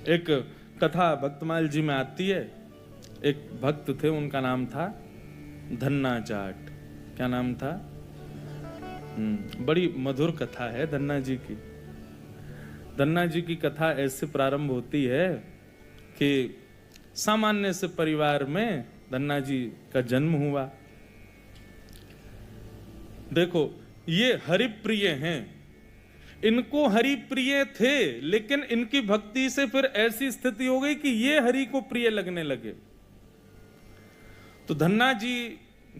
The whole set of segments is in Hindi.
एक कथा भक्तमाल जी में आती है। एक भक्त थे, उनका नाम था धन्ना जाट। क्या नाम था? बड़ी मधुर कथा है धन्ना जी की। धन्ना जी की कथा ऐसे प्रारंभ होती है कि सामान्य से परिवार में धन्ना जी का जन्म हुआ। देखो, ये हरिप्रिय हैं, इनको हरि प्रिय थे, लेकिन इनकी भक्ति से फिर ऐसी स्थिति हो गई कि ये हरि को प्रिय लगने लगे। तो धन्ना जी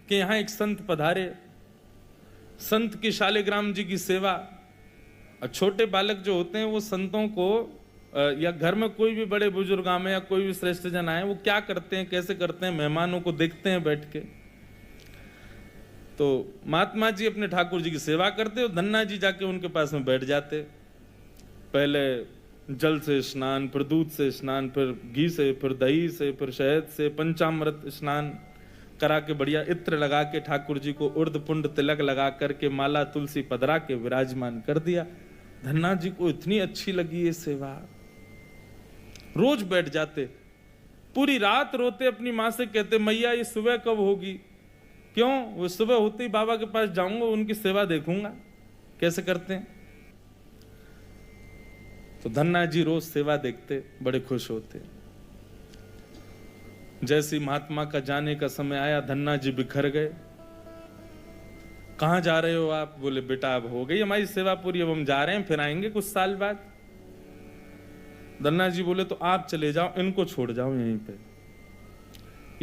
के यहां एक संत पधारे। संत की शालिग्राम जी की सेवा। और छोटे बालक जो होते हैं वो संतों को या घर में कोई भी बड़े बुजुर्ग आए या कोई भी श्रेष्ठ जन आए, वो क्या करते हैं, कैसे करते हैं, मेहमानों को देखते हैं बैठ के। तो महात्मा जी अपने ठाकुर जी की सेवा करते और धन्ना जी जाके उनके पास में बैठ जाते। पहले जल से स्नान, फिर दूध से स्नान, फिर घी से, फिर दही से, फिर शहद से, पंचामृत स्नान करा के बढ़िया इत्र लगा के ठाकुर जी को उर्द पुंड तिलक लगा करके माला तुलसी पधरा के विराजमान कर दिया। धन्ना जी को इतनी अच्छी लगी ये सेवा, रोज बैठ जाते, पूरी रात रोते, अपनी माँ से कहते मैया ये सुबह कब होगी। क्यों? वो सुबह होते ही बाबा के पास जाऊंगा, उनकी सेवा देखूंगा कैसे करते हैं। तो धन्ना जी रोज सेवा देखते, बड़े खुश होते। जैसे महात्मा का जाने का समय आया, धन्ना जी बिखर गए। कहां जा रहे हो आप? बोले बेटा अब हो गई हमारी सेवा पूरी, अब हम जा रहे हैं, फिर आएंगे कुछ साल बाद। धन्ना जी बोले तो आप चले जाओ, इनको छोड़ जाओ यहीं पे,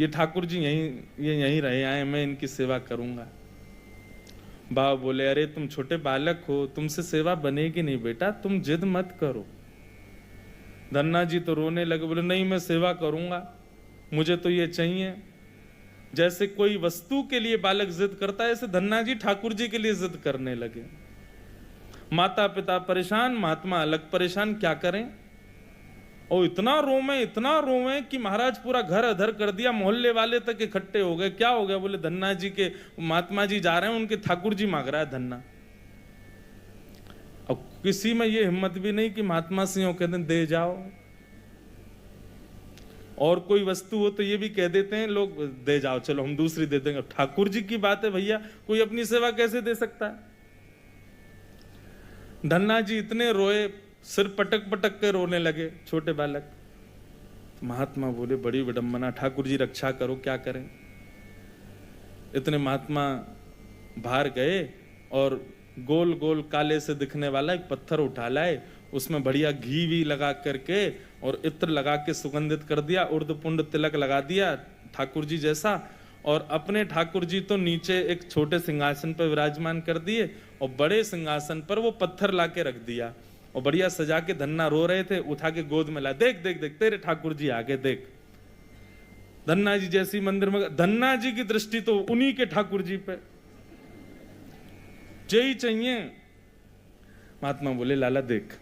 ये ठाकुर जी यहीं रहे आए, मैं इनकी सेवा करूंगा। बाबा बोले अरे तुम छोटे बालक हो, तुमसे सेवा बनेगी नहीं बेटा, तुम जिद मत करो। धन्ना जी तो रोने लगे, बोले नहीं मैं सेवा करूंगा, मुझे तो ये चाहिए। जैसे कोई वस्तु के लिए बालक जिद करता है, ऐसे धन्ना जी ठाकुर जी के लिए जिद करने लगे। माता पिता परेशान, महात्मा अलग परेशान, क्या करें। और इतना रोवे कि महाराज पूरा घर अधर कर दिया, मोहल्ले वाले तक इकट्ठे हो गए। क्या हो गया? बोले धन्ना जी के महात्मा जी जा रहे हैं, उनके ठाकुर जी मांग रहा है धन्ना। अब किसी में ये हिम्मत भी नहीं कि महात्मा सिंह कहते हैं दे जाओ। और कोई वस्तु हो तो ये भी कह देते हैं लोग दे जाओ, चलो हम दूसरी दे देंगे। ठाकुर जी की बात है भैया, कोई अपनी सेवा कैसे दे सकता है। धन्ना जी इतने रोए, सिर पटक पटक के रोने लगे छोटे बालक। तो महात्मा बोले बड़ी विडंबना, ठाकुर जी रक्षा करो, क्या करें। इतने महात्मा बाहर गए और गोल गोल काले से दिखने वाला एक पत्थर उठा लाए, उसमें बढ़िया घी भी लगा करके और इत्र लगा के सुगंधित कर दिया, उर्द पुंड तिलक लगा दिया ठाकुर जी जैसा। और अपने ठाकुर जी तो नीचे एक छोटे सिंहासन पर विराजमान कर दिए और बड़े सिंहासन पर वो पत्थर लाके रख दिया और बढ़िया सजा के। धन्ना रो रहे थे, उठा के गोद में ला, देख देख देख तेरे ठाकुर जी आगे देख। धन्ना जी जैसी मंदिर में, धन्ना जी की दृष्टि तो उन्हीं के ठाकुर जी पे, जय चाहिए। महात्मा बोले लाला देख,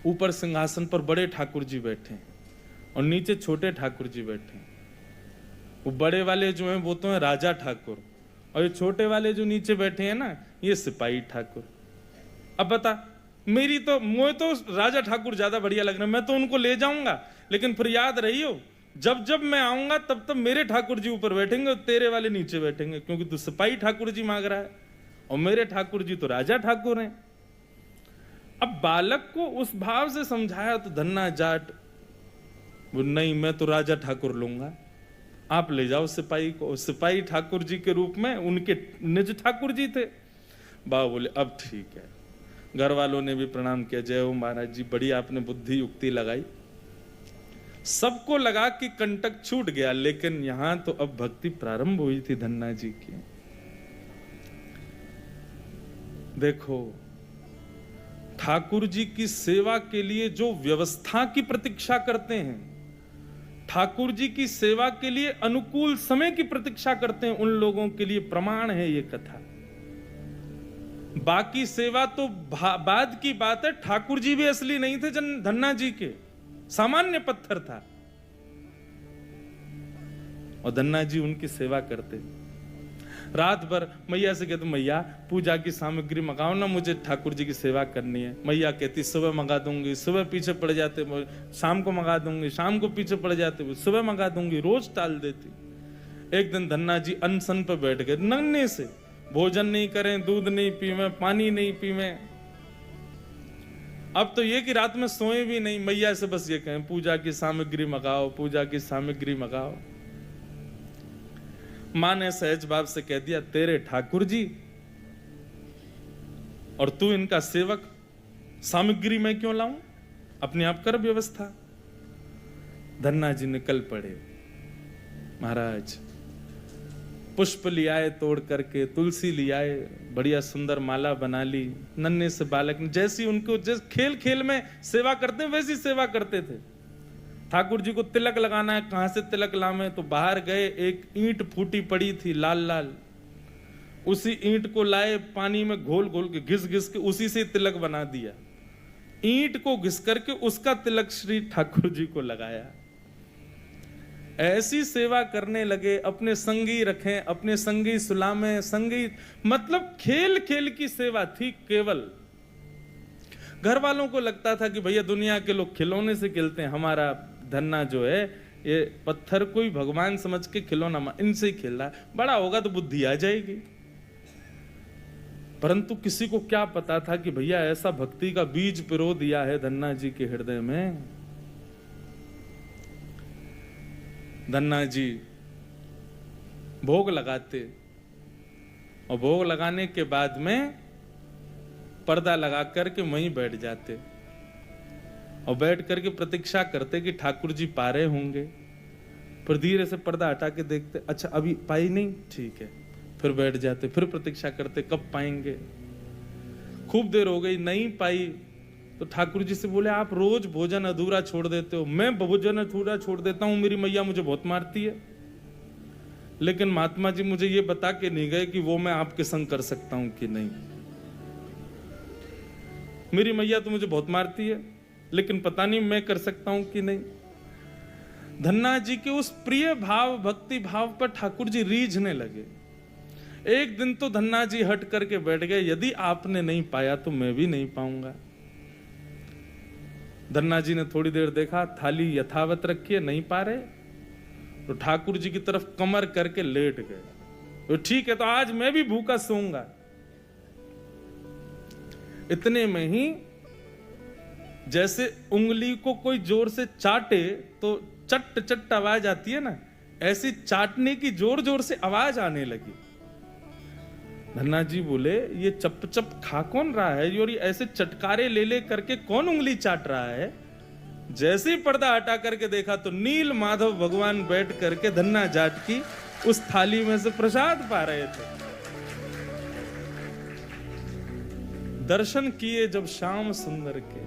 ऊपर सिंहासन पर बड़े ठाकुर जी बैठे और नीचे छोटे ठाकुर जी बैठे। वो बड़े वाले जो हैं वो तो हैं राजा ठाकुर, और ये छोटे वाले जो नीचे बैठे हैं ना, ये सिपाही ठाकुर। अब बता, मुझे तो राजा ठाकुर ज्यादा बढ़िया लग रहा है, मैं तो उनको ले जाऊंगा, लेकिन फिर याद रहियो जब जब मैं आऊंगा तब तब मेरे ठाकुर जी ऊपर बैठेंगे और तेरे वाले नीचे बैठेंगे, क्योंकि तू सिपाही ठाकुर जी मांग रहा है और मेरे ठाकुर जी तो राजा ठाकुर हैं। अब बालक को उस भाव से समझाया तो धन्ना जाट नहीं, मैं तो राजा ठाकुर लूंगा, आप ले जाओ सिपाही को। सिपाही ठाकुर जी के रूप में उनके निज ठाकुर जी थे। बाबा बोले अब ठीक है। घर वालों ने भी प्रणाम किया, जय हो महाराज जी, बड़ी आपने बुद्धि युक्ति लगाई। सबको लगा कि कंटक छूट गया, लेकिन यहां तो अब भक्ति प्रारंभ हुई थी धन्ना जी की। देखो, ठाकुर जी की सेवा के लिए जो व्यवस्था की प्रतीक्षा करते हैं, ठाकुर जी की सेवा के लिए अनुकूल समय की प्रतीक्षा करते हैं, उन लोगों के लिए प्रमाण है ये कथा। बाकी सेवा तो बाद की बात है। ठाकुर जी भी असली नहीं थे, धन्ना जी के सामान्य पत्थर था और धन्ना जी उनकी सेवा करते। रात भर मैया से कहते मैया पूजा की सामग्री मंगाओ ना, मुझे ठाकुर जी की सेवा करनी है। मैया कहती सुबह मंगा दूंगी, सुबह पीछे पड़ जाते, शाम को मंगा दूंगी, शाम को पीछे पड़ जाते, सुबह मंगा दूंगी, रोज टाल देती। एक दिन धन्ना जी अनशन पे बैठ गए, नन्हे से, भोजन नहीं करें, दूध नहीं पीवे, पानी नहीं पीवे। अब तो ये कि रात में सोए भी नहीं, मैया से बस ये कहें पूजा की सामग्री मंगाओ, पूजा की सामग्री मंगाओ। मां ने सहज भाव से कह दिया तेरे ठाकुर जी और तू इनका सेवक, सामग्री मैं क्यों लाऊं, अपने आप कर व्यवस्था। धन्ना जी निकल पड़े। महाराज पुष्प लियाए तोड़ करके, तुलसी लियाए, बढ़िया सुंदर माला बना ली। नन्हे से बालक ने जैसी उनको जैसे खेल खेल में सेवा करते वैसी सेवा करते थे। ठाकुर जी को तिलक लगाना है, कहां से तिलक लावे, तो बाहर गए, एक ईंट फूटी पड़ी थी लाल लाल, उसी ईंट को लाए, पानी में घोल घोल के घिस घिस के उसी से तिलक बना दिया। ईंट को घिस करके उसका तिलक श्री ठाकुर जी को लगाया। ऐसी सेवा करने लगे, अपने संगी रखें, अपने संगी सुलामें, संगी मतलब खेल खेल की सेवा थी केवल। घर वालों को लगता था कि भैया दुनिया के लोग खिलौने से खेलते हैं, हमारा धन्ना जो है ये पत्थर को ही भगवान समझ के खिलौना इनसे ही खेल रहा है, बड़ा होगा तो बुद्धि आ जाएगी। परंतु किसी को क्या पता था कि भैया ऐसा भक्ति का बीज पिरो दिया है धन्ना जी के हृदय में। धन्ना जी भोग लगाते और भोग लगाने के बाद में पर्दा लगा करके वहीं बैठ जाते और बैठ करके प्रतीक्षा करते कि ठाकुर जी पा रहे होंगे। फिर धीरे से पर्दा हटा के देखते, अच्छा अभी पाई नहीं, ठीक है, फिर बैठ जाते, फिर प्रतीक्षा करते कब पाएंगे। खूब देर हो गई, नहीं पाई तो ठाकुर जी से बोले आप रोज भोजन अधूरा छोड़ देते हो। मैं भोजन अधूरा छोड़ देता हूं, मेरी मैया मुझे बहुत मारती है, लेकिन महात्मा जी मुझे ये बता के नहीं गए कि वो मैं आपके संग कर सकता हूं कि नहीं। मेरी मैया तो मुझे बहुत मारती है, लेकिन पता नहीं मैं कर सकता हूं कि नहीं। धन्ना जी के उस प्रिय भाव, भक्ति भाव पर ठाकुर जी रीझने लगे। एक दिन तो धन्ना जी हट करके बैठ गए, यदि आपने नहीं पाया तो मैं भी नहीं पाऊंगा। धन्ना जी ने थोड़ी देर देखा, थाली यथावत रखी है, नहीं पा रहे, तो ठाकुर जी की तरफ कमर करके लेट गए। तो ठीक है, तो आज मैं भी भूखा सोऊंगा। इतने में ही जैसे उंगली को कोई जोर से चाटे तो चट चट आवाज आती है ना, ऐसी चाटने की जोर जोर से आवाज आने लगी। धन्ना जी बोले ये चप चप खा कौन रहा है, और ये ऐसे चटकारे ले ले करके कौन उंगली चाट रहा है। जैसे ही पर्दा हटा करके देखा तो नील माधव भगवान बैठ करके धन्ना जाट की उस थाली में से प्रसाद पा रहे थे। दर्शन किए जब श्याम सुंदर के,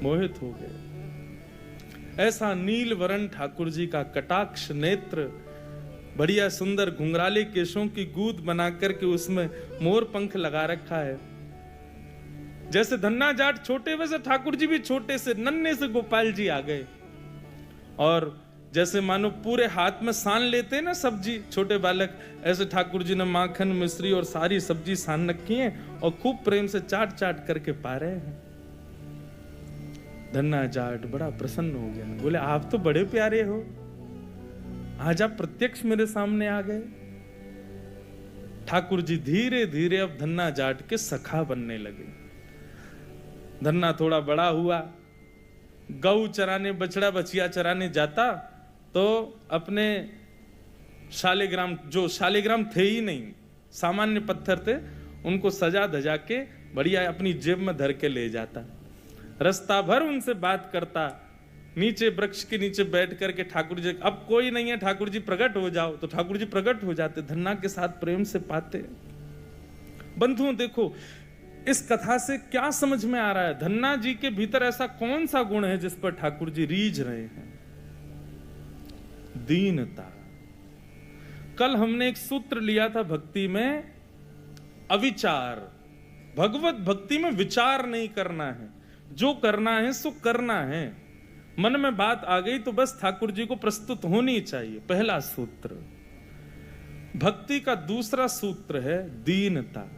मोहित हो गए। ऐसा नील वरण ठाकुर जी का कटाक्ष नेत्र, बढ़िया सुंदर घुंघराले केशों की गूंद बना करके उसमें मोर पंख लगा रखा है। जैसे धन्ना जाट छोटे वैसे ठाकुर जी भी छोटे से नन्हे से गोपाल जी आ गए। और जैसे मानो पूरे हाथ में सान लेते हैं ना सब्जी छोटे बालक, ऐसे ठाकुर जी ने माखन मिश्री और सारी सब्जी सान रखी है और खूब प्रेम से चाट चाट करके पा रहे हैं। धन्ना जाट बड़ा प्रसन्न हो गया, बोले आप तो बड़े प्यारे हो, आज आप प्रत्यक्ष मेरे सामने आ गए। ठाकुर जी धीरे धीरे अब धन्ना जाट के सखा बनने लगे। धन्ना थोड़ा बड़ा हुआ, गऊ चराने, बछड़ा बछिया चराने जाता तो अपने शालिग्राम, जो शालिग्राम थे ही नहीं, सामान्य पत्थर थे, उनको सजा धजा के बढ़िया अपनी जेब में धर के ले जाता। रास्ता भर उनसे बात करता, नीचे वृक्ष के नीचे बैठ करके ठाकुर जी, अब कोई नहीं है ठाकुर जी प्रकट हो जाओ, तो ठाकुर जी प्रकट हो जाते, धन्ना के साथ प्रेम से पाते। बंधुओं देखो इस कथा से क्या समझ में आ रहा है, धन्ना जी के भीतर ऐसा कौन सा गुण है जिस पर ठाकुर जी रीझ रहे हैं। दीनता। कल हमने एक सूत्र लिया था भक्ति में, अविचार। भगवत भक्ति में विचार नहीं करना है, जो करना है सो करना है। मन में बात आ गई तो बस ठाकुर जी को प्रस्तुत होनी चाहिए। पहला सूत्र। भक्ति का दूसरा सूत्र है दीनता।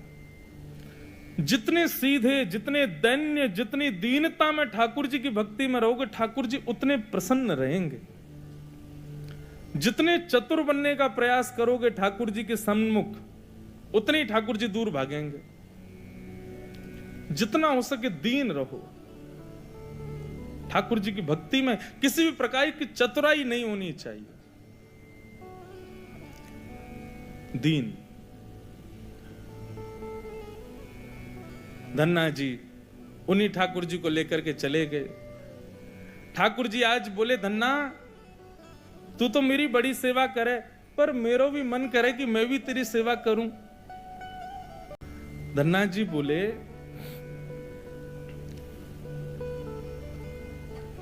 जितने सीधे, जितने दैन्य, जितनी दीनता में ठाकुर जी की भक्ति में रहोगे, ठाकुर जी उतने प्रसन्न रहेंगे। जितने चतुर बनने का प्रयास करोगे ठाकुर जी के सम्मुख, उतने ही ठाकुर जी दूर भागेंगे। जितना हो सके दीन रहो। ठाकुर जी की भक्ति में किसी भी प्रकार की चतुराई नहीं होनी चाहिए। दीन। धन्ना जी उन्हीं ठाकुर जी को लेकर के चले गए। ठाकुर जी आज बोले, धन्ना तू तो मेरी बड़ी सेवा करे, पर मेरो भी मन करे कि मैं भी तेरी सेवा करूं। धन्ना जी बोले,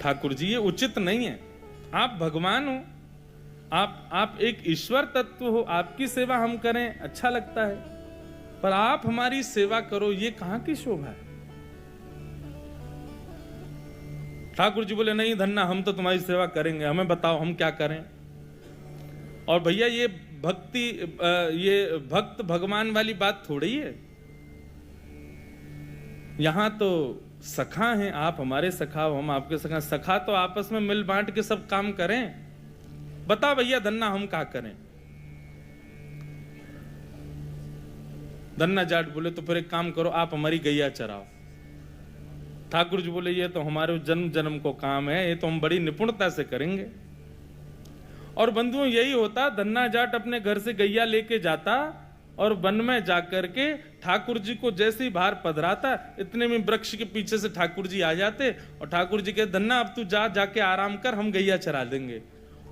ठाकुर जी ये उचित नहीं है। आप भगवान हो, आप एक ईश्वर तत्व हो, आपकी सेवा हम करें अच्छा लगता है, पर आप हमारी सेवा करो, ये कहां की शोभा है। ठाकुर जी बोले, नहीं धन्ना हम तो तुम्हारी सेवा करेंगे, हमें बताओ हम क्या करें। और भैया ये भक्ति, ये भक्त भगवान वाली बात थोड़ी है। यहां तो सखा हैं, आप हमारे सखा हो, हम आपके सखा। सखा तो आपस में मिल बांट के सब काम करें। बता भैया धन्ना हम क्या करें। धन्ना जाट बोले, तो फिर एक काम करो, आप हमारी गैया चराओ। ठाकुर जी बोले, ये तो हमारे जन्म जन्म को काम है, ये तो हम बड़ी निपुणता से करेंगे। और बंधुओं यही होता, धन्ना जाट अपने घर से गैया लेके जाता और वन में जाकर के ठाकुर जी को जैसे ही बाहर पधराता, इतने में वृक्ष के पीछे से ठाकुर जी आ जाते और ठाकुर जी कहते, धन्ना अब तू जाके आराम कर, हम गैया चरा देंगे।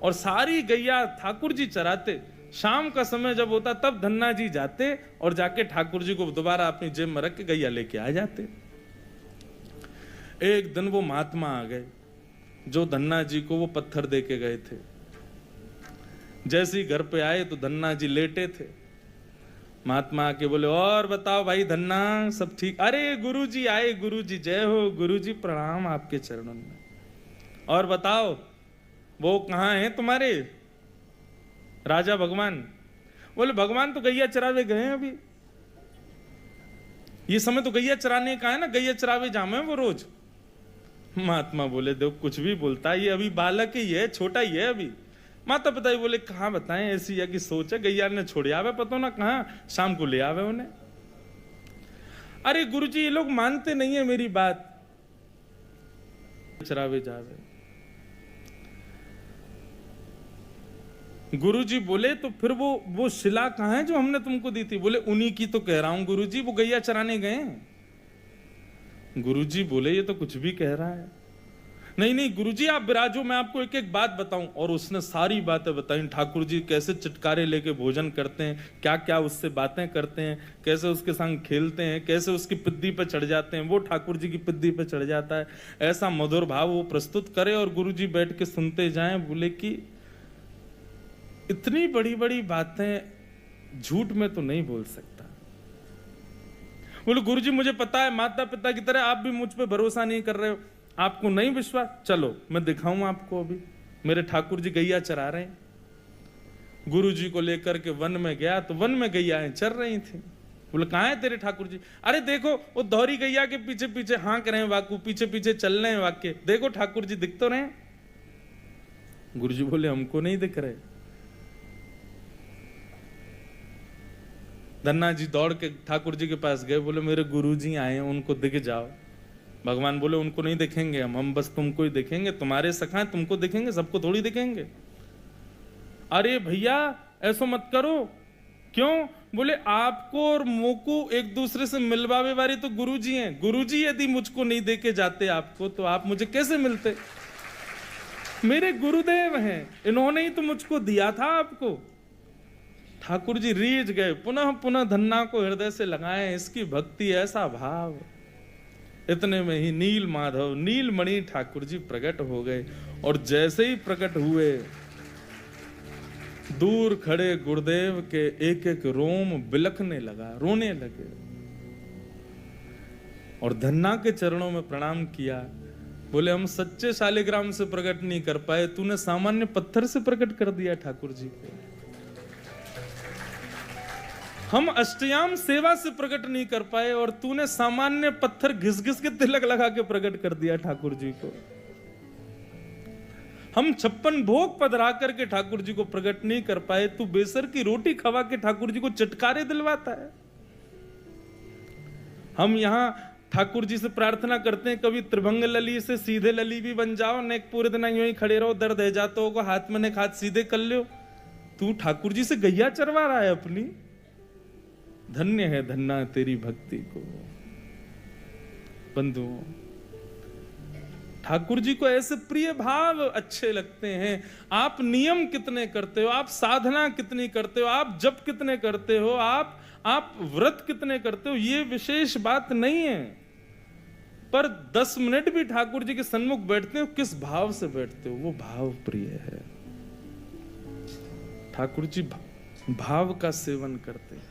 और सारी गैया ठाकुर जी चराते। शाम का समय जब होता तब धन्ना जी जाते और जाके ठाकुर जी को दोबारा अपनी जेब में रख के गैया लेके आ जाते। एक दिन वो महात्मा आ गए जो धन्ना जी को वो पत्थर दे के गए थे। जैसे ही घर पे आए तो धन्ना जी लेटे थे। महात्मा आके बोले, और बताओ भाई धन्ना सब ठीक? अरे गुरुजी आए, गुरुजी जय हो, गुरुजी प्रणाम आपके चरणों में। और बताओ वो कहाँ हैं तुम्हारे राजा भगवान? बोले, भगवान तो गैया चरावे गए हैं अभी। ये समय तो गैया चराने का है ना, गैया चरावे जामे वो रोज। महात्मा बोले, देखो कुछ भी बोलता है, ये अभी बालक ही है, छोटा ही है अभी। माता पिता ही बोले, कहां बताएं, ऐसी या की सोच है, गैया ने छोड़ आवे, पता ना कहां शाम को ले आवे उन्हें। अरे गुरुजी ये लोग मानते नहीं है मेरी बात, चरावे जावे। गुरुजी बोले, तो फिर वो शिला कहां है जो हमने तुमको दी थी? बोले, उन्हीं की तो कह रहा हूं गुरुजी, वो गैया चराने गए। गुरुजी बोले, ये तो कुछ भी कह रहा है। नहीं नहीं गुरुजी आप विराजो, मैं आपको एक एक बात बताऊं। और उसने सारी बातें बताई, ठाकुर जी कैसे चटकारे लेके भोजन करते हैं, क्या क्या उससे बातें करते हैं, कैसे उसके संग खेलते हैं, कैसे उसकी पिद्दी पे चढ़ जाते हैं, वो ठाकुर जी की पिद्दी पे चढ़ जाता है। ऐसा मधुर भाव वो प्रस्तुत करे और गुरुजी बैठ के सुनते जाएं। बोले कि इतनी बड़ी बड़ी बातें झूठ में तो नहीं बोल सकता। बोले, गुरुजी मुझे पता है, माता पिता की तरह आप भी मुझ पे भरोसा नहीं कर रहे हो, आपको नहीं विश्वास, चलो मैं दिखाऊं आपको। अभी मेरे ठाकुर जी गैया चरा रहे हैं। गुरु जी को लेकर के वन में गया तो वन में गैयाएं चर रही थी। बोले, कहां है तेरे ठाकुर जी? अरे देखो वो दोहरी गैया के पीछे पीछे हाँक रहे हैं, वाकू पीछे पीछे चल रहे हैं वाक्य, देखो ठाकुर जी दिख तो रहे। गुरु जी बोले, हमको नहीं दिख रहे। धन्ना जी दौड़ के ठाकुर जी के पास गए। बोले, मेरे गुरु जी आए हैं, उनको दिख जाओ। भगवान बोले, उनको नहीं देखेंगे हम बस तुमको ही देखेंगे, तुम्हारे सखा तुमको देखेंगे, सबको थोड़ी देखेंगे। अरे भैया ऐसा मत करो। क्यों? बोले, आपको और मोको एक दूसरे से मिलवावे वाले तो गुरुजी हैं। गुरुजी यदि मुझको नहीं देके जाते आपको, तो आप मुझे कैसे मिलते? मेरे गुरुदेव हैं, इन्होंने ही तो मुझको दिया था आपको। ठाकुर जी रीझ गए, पुनः पुनः धन्ना को हृदय से लगाए, इसकी भक्ति ऐसा भाव। इतने में ही नील माधव नीलमणि ठाकुर जी प्रकट हो गए। और जैसे ही प्रकट हुए, दूर खड़े गुरुदेव के एक एक रोम बिलखने लगा, रोने लगे। और धन्ना के चरणों में प्रणाम किया। बोले हम सच्चे शालिग्राम से प्रकट नहीं कर पाए, तूने सामान्य पत्थर से प्रकट कर दिया ठाकुर जी को। हम अष्टयाम सेवा से प्रकट नहीं कर पाए और तूने सामान्य पत्थर घिस घिस के तिलक लगा के प्रकट कर दिया ठाकुर जी को। हम 56 भोग पधरा करके ठाकुर जी को प्रकट नहीं कर पाए, तू बेसर की रोटी खवा के ठाकुर जी को चटकारे दिलवाता है। हम यहां ठाकुर जी से प्रार्थना करते हैं, कभी त्रिभंग लली से सीधे लली भी बन जाओ, नेक पूरे दिन यूं ही खड़े रहो, दर्द है जाता होगा, हाथ में नेक हाथ सीधे कर लो। तू ठाकुर जी से गैया चरवा रहा है अपनी। धन्य है धन्ना तेरी भक्ति को। बंधुओं, ठाकुर जी को ऐसे प्रिय भाव अच्छे लगते हैं। आप नियम कितने करते हो, आप साधना कितनी करते हो, आप जप कितने करते हो, आप व्रत कितने करते हो, ये विशेष बात नहीं है, पर 10 मिनट भी ठाकुर जी के सन्मुख बैठते हो, किस भाव से बैठते हो, वो भाव प्रिय है। ठाकुर जी भाव का सेवन करते हैं।